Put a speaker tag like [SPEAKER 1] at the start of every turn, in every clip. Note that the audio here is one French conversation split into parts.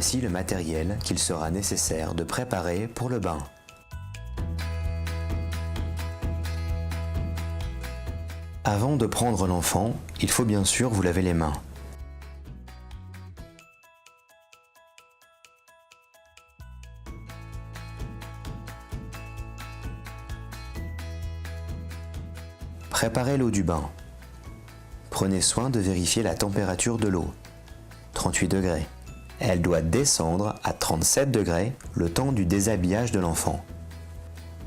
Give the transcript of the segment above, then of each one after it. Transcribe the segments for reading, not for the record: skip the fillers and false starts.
[SPEAKER 1] Voici le matériel qu'il sera nécessaire de préparer pour le bain. Avant de prendre l'enfant, il faut bien sûr vous laver les mains. Préparez l'eau du bain. Prenez soin de vérifier la température de l'eau. 38 degrés. Elle doit descendre à 37 degrés le temps du déshabillage de l'enfant.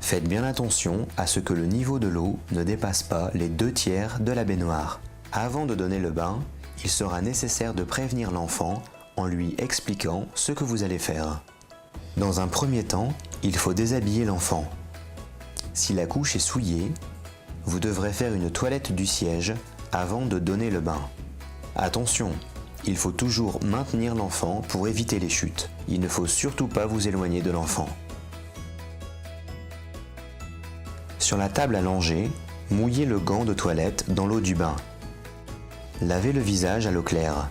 [SPEAKER 1] Faites bien attention à ce que le niveau de l'eau ne dépasse pas les 2/3 de la baignoire. Avant de donner le bain, il sera nécessaire de prévenir l'enfant en lui expliquant ce que vous allez faire. Dans un premier temps, il faut déshabiller l'enfant. Si la couche est souillée, vous devrez faire une toilette du siège avant de donner le bain. Attention, il faut toujours maintenir l'enfant pour éviter les chutes. Il ne faut surtout pas vous éloigner de l'enfant. Sur la table allongée, mouillez le gant de toilette dans l'eau du bain. Lavez le visage à l'eau claire.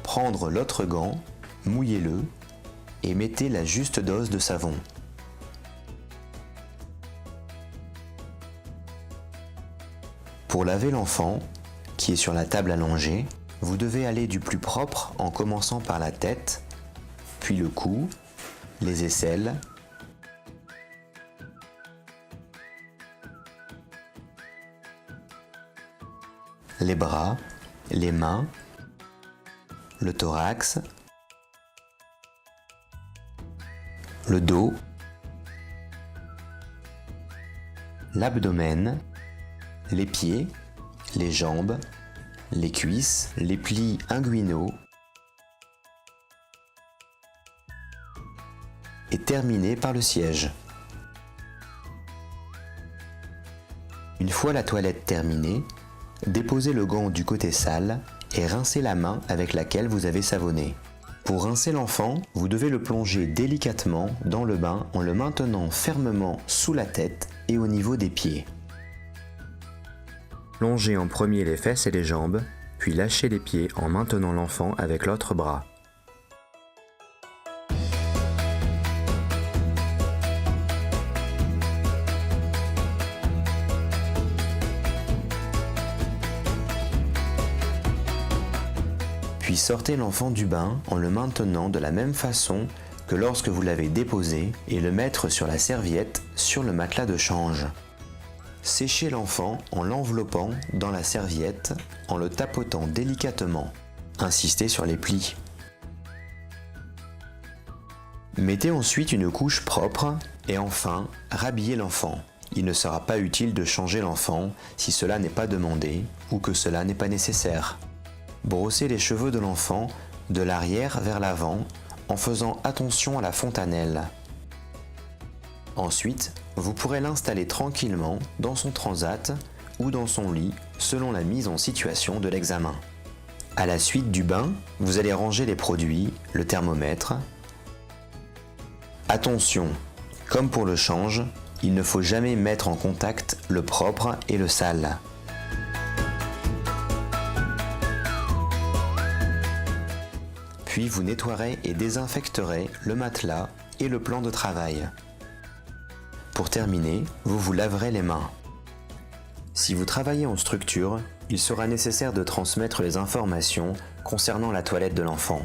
[SPEAKER 1] Prendre l'autre gant, mouillez-le et mettez la juste dose de savon. Pour laver l'enfant, qui est sur la table allongée, vous devez aller du plus propre en commençant par la tête, puis le cou, les aisselles, les bras, les mains, le thorax, le dos, l'abdomen, les pieds, les jambes, les cuisses, les plis inguinaux et terminer par le siège. Une fois la toilette terminée, déposez le gant du côté sale et rincez la main avec laquelle vous avez savonné. Pour rincer l'enfant, vous devez le plonger délicatement dans le bain en le maintenant fermement sous la tête et au niveau des pieds. Plongez en premier les fesses et les jambes, puis lâchez les pieds en maintenant l'enfant avec l'autre bras. Puis sortez l'enfant du bain en le maintenant de la même façon que lorsque vous l'avez déposé et le mettre sur la serviette sur le matelas de change. Séchez l'enfant en l'enveloppant dans la serviette en le tapotant délicatement. Insistez sur les plis. Mettez ensuite une couche propre et enfin rhabillez l'enfant. Il ne sera pas utile de changer l'enfant si cela n'est pas demandé ou que cela n'est pas nécessaire. Brossez les cheveux de l'enfant de l'arrière vers l'avant en faisant attention à la fontanelle. Ensuite, vous pourrez l'installer tranquillement dans son transat ou dans son lit selon la mise en situation de l'examen. À la suite du bain, vous allez ranger les produits, le thermomètre. Attention, comme pour le change, il ne faut jamais mettre en contact le propre et le sale. Puis vous nettoierez et désinfecterez le matelas et le plan de travail. Pour terminer, vous vous laverez les mains. Si vous travaillez en structure, il sera nécessaire de transmettre les informations concernant la toilette de l'enfant.